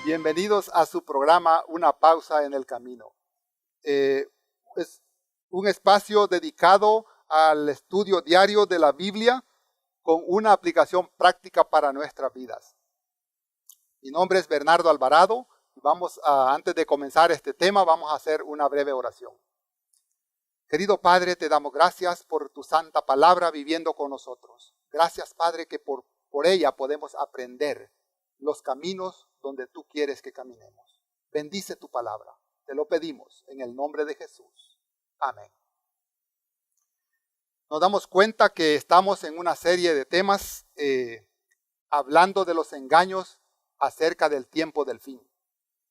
Bienvenidos a su programa Una Pausa en el Camino. Es un espacio dedicado al estudio diario de la Biblia con una aplicación práctica para nuestras vidas. Mi nombre es Bernardo Alvarado y antes de comenzar este tema, vamos a hacer una breve oración. Querido Padre, te damos gracias por tu santa palabra viviendo con nosotros. Gracias, Padre, que por ella podemos aprender los caminos donde tú quieres que caminemos. Bendice tu palabra. Te lo pedimos en el nombre de Jesús. Amén. Nos damos cuenta que estamos en una serie de temas hablando de los engaños acerca del tiempo del fin.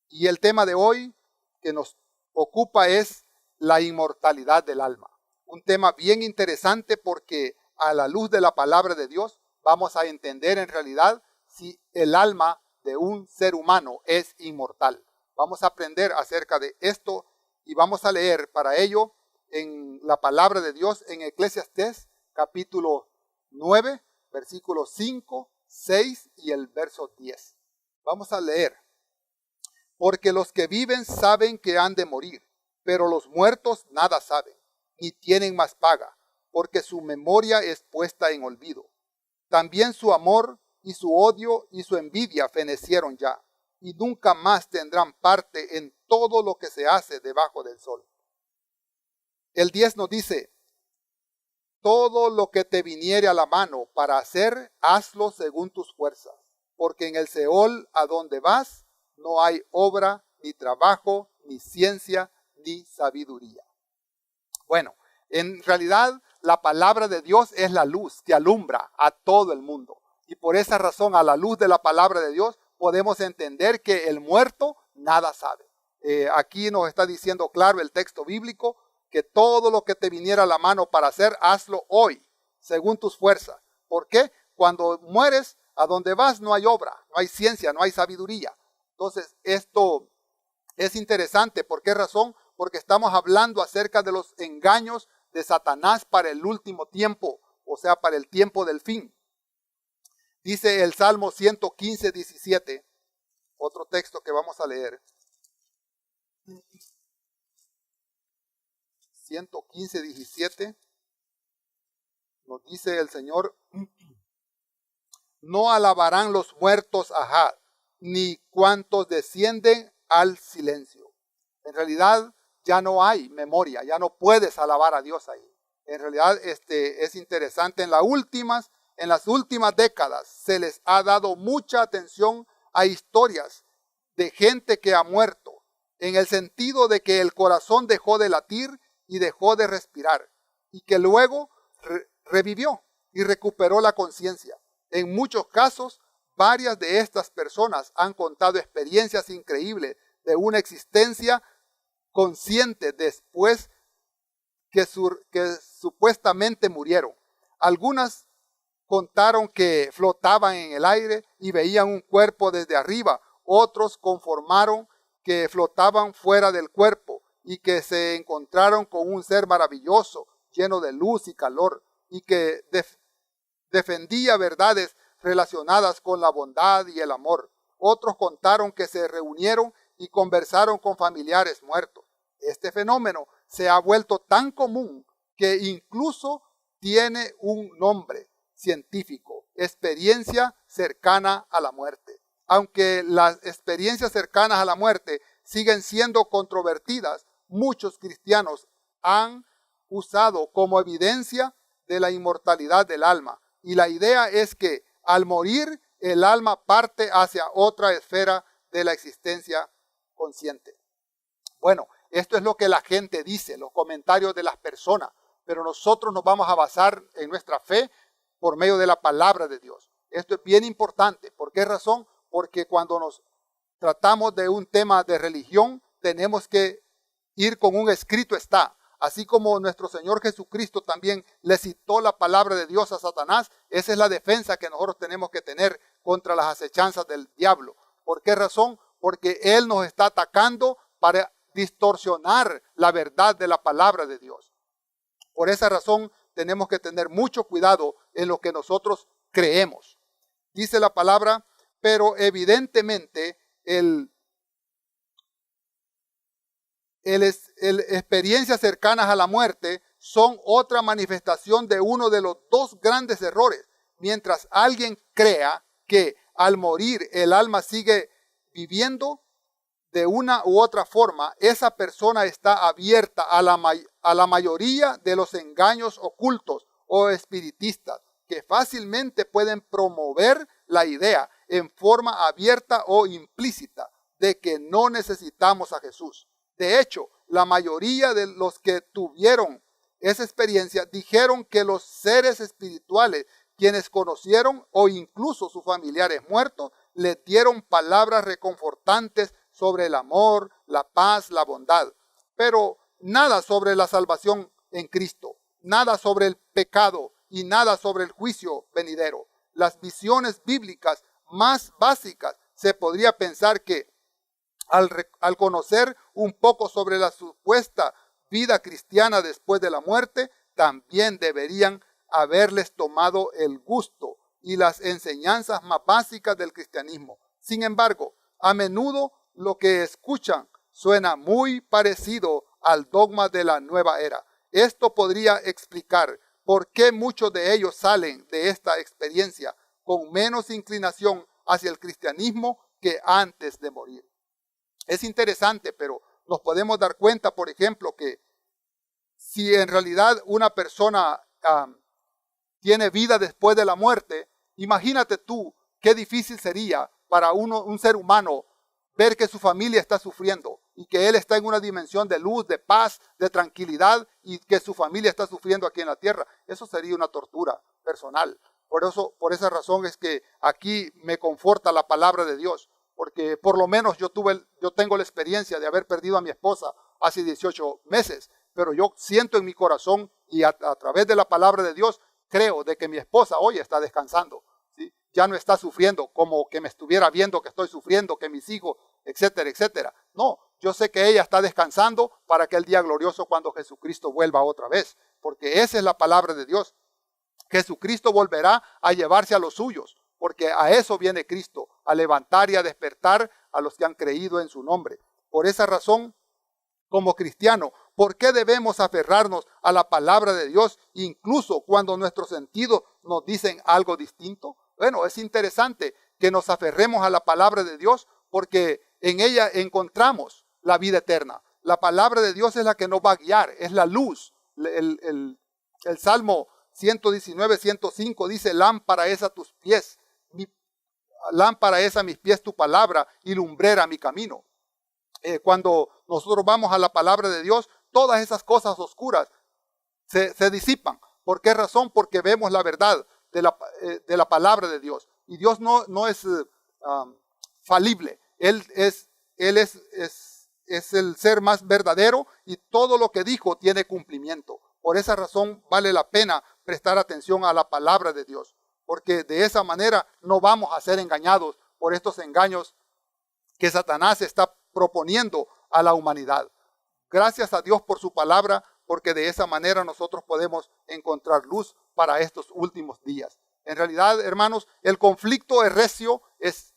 Y el tema de hoy que nos ocupa es la inmortalidad del alma. Un tema bien interesante porque a la luz de la palabra de Dios vamos a entender en realidad si el alma de un ser humano es inmortal. Vamos a aprender acerca de esto y vamos a leer para ello en la palabra de Dios en Eclesiastés capítulo 9, versículos 5, 6 y el verso 10. Vamos a leer. Porque los que viven saben que han de morir, pero los muertos nada saben, ni tienen más paga, porque su memoria es puesta en olvido. También su amor y su odio y su envidia fenecieron ya, y nunca más tendrán parte en todo lo que se hace debajo del sol. El 10 nos dice, todo lo que te viniere a la mano para hacer, hazlo según tus fuerzas, porque en el Seol a donde vas no hay obra, ni trabajo, ni ciencia, ni sabiduría. Bueno, en realidad la palabra de Dios es la luz que alumbra a todo el mundo. Y por esa razón, a la luz de la palabra de Dios, podemos entender que el muerto nada sabe. Aquí nos está diciendo claro el texto bíblico que todo lo que te viniera a la mano para hacer, hazlo hoy, según tus fuerzas. ¿Por qué? Cuando mueres, a donde vas no hay obra, no hay ciencia, no hay sabiduría. Entonces, esto es interesante. ¿Por qué razón? Porque estamos hablando acerca de los engaños de Satanás para el último tiempo, o sea, para el tiempo del fin. Dice el Salmo 115, 17, otro texto que vamos a leer. 115, 17, nos dice el Señor, no alabarán los muertos a Jah, ni cuantos descienden al silencio. En realidad ya no hay memoria, ya no puedes alabar a Dios ahí. En realidad es interesante, en las últimas décadas se les ha dado mucha atención a historias de gente que ha muerto, en el sentido de que el corazón dejó de latir y dejó de respirar, y que luego revivió y recuperó la conciencia. En muchos casos, varias de estas personas han contado experiencias increíbles de una existencia consciente después que supuestamente murieron. Algunas contaron que flotaban en el aire y veían un cuerpo desde arriba. Otros conformaron que flotaban fuera del cuerpo y que se encontraron con un ser maravilloso, lleno de luz y calor, y que defendía verdades relacionadas con la bondad y el amor. Otros contaron que se reunieron y conversaron con familiares muertos. Este fenómeno se ha vuelto tan común que incluso tiene un nombre científico: experiencia cercana a la muerte. Aunque las experiencias cercanas a la muerte siguen siendo controvertidas, muchos cristianos han usado como evidencia de la inmortalidad del alma. Y la idea es que al morir el alma parte hacia otra esfera de la existencia consciente. Bueno, esto es lo que la gente dice, los comentarios de las personas, pero nosotros nos vamos a basar en nuestra fe por medio de la palabra de Dios. Esto es bien importante. ¿Por qué razón? Porque cuando nos tratamos de un tema de religión, tenemos que ir con un escrito está. Así como nuestro Señor Jesucristo también le citó la palabra de Dios a Satanás, esa es la defensa que nosotros tenemos que tener contra las acechanzas del diablo. ¿Por qué razón? Porque Él nos está atacando para distorsionar la verdad de la palabra de Dios. Por esa razón tenemos que tener mucho cuidado en lo que nosotros creemos. Dice la palabra, pero evidentemente experiencias cercanas a la muerte son otra manifestación de uno de los dos grandes errores. Mientras alguien crea que al morir el alma sigue viviendo de una u otra forma, esa persona está abierta a la mayoría de los engaños ocultos o espiritistas que fácilmente pueden promover la idea en forma abierta o implícita de que no necesitamos a Jesús. De hecho, la mayoría de los que tuvieron esa experiencia dijeron que los seres espirituales, quienes conocieron o incluso sus familiares muertos, les dieron palabras reconfortantes sobre el amor, la paz, la bondad. Pero nada sobre la salvación en Cristo, nada sobre el pecado y nada sobre el juicio venidero. Las visiones bíblicas más básicas se podría pensar que al conocer un poco sobre la supuesta vida cristiana después de la muerte, también deberían haberles tomado el gusto y las enseñanzas más básicas del cristianismo. Sin embargo, a menudo lo que escuchan suena muy parecido al dogma de la nueva era. Esto podría explicar por qué muchos de ellos salen de esta experiencia con menos inclinación hacia el cristianismo que antes de morir. Es interesante, pero nos podemos dar cuenta, por ejemplo, que si en realidad una persona tiene vida después de la muerte, imagínate tú qué difícil sería para un ser humano ver que su familia está sufriendo y que él está en una dimensión de luz, de paz, de tranquilidad y que su familia está sufriendo aquí en la tierra. Eso sería una tortura personal. Por esa razón es que aquí me conforta la palabra de Dios, porque por lo menos yo tengo la experiencia de haber perdido a mi esposa hace 18 meses, pero yo siento en mi corazón y a través de la palabra de Dios creo de que mi esposa hoy está descansando, ¿sí? Ya no está sufriendo como que me estuviera viendo que estoy sufriendo, que mis hijos, etcétera, etcétera. No, yo sé que ella está descansando para aquel día glorioso cuando Jesucristo vuelva otra vez, porque esa es la palabra de Dios. Jesucristo volverá a llevarse a los suyos, porque a eso viene Cristo, a levantar y a despertar a los que han creído en su nombre. Por esa razón, como cristiano, ¿por qué debemos aferrarnos a la palabra de Dios incluso cuando nuestros sentidos nos dicen algo distinto? Bueno, es interesante que nos aferremos a la palabra de Dios porque en ella encontramos la vida eterna. La palabra de Dios es la que nos va a guiar, es la luz. El Salmo 119, 105 dice, lámpara es a tus pies, lámpara es a mis pies tu palabra y lumbrera mi camino. Cuando nosotros vamos a la palabra de Dios, todas esas cosas oscuras se disipan. ¿Por qué razón? Porque vemos la verdad de la palabra de Dios. Y Dios no es falible. Él es el ser más verdadero y todo lo que dijo tiene cumplimiento. Por esa razón vale la pena prestar atención a la palabra de Dios, porque de esa manera no vamos a ser engañados por estos engaños que Satanás está proponiendo a la humanidad. Gracias a Dios por su palabra, porque de esa manera nosotros podemos encontrar luz para estos últimos días. En realidad, hermanos, el conflicto es recio, es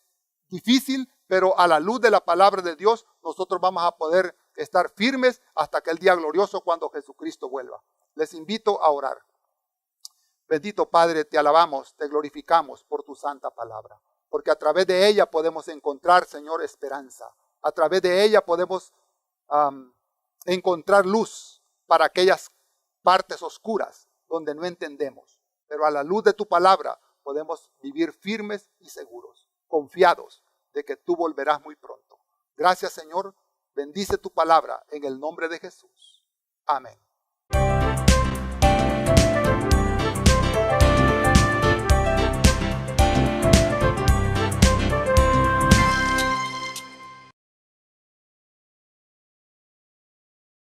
difícil, pero a la luz de la palabra de Dios, nosotros vamos a poder estar firmes hasta aquel día glorioso cuando Jesucristo vuelva. Les invito a orar. Bendito Padre, te alabamos, te glorificamos por tu santa palabra, porque a través de ella podemos encontrar, Señor, esperanza. A través de ella podemos encontrar luz para aquellas partes oscuras donde no entendemos. Pero a la luz de tu palabra podemos vivir firmes y seguros, confiados de que tú volverás muy pronto. Gracias, Señor. Bendice tu palabra en el nombre de Jesús. Amén.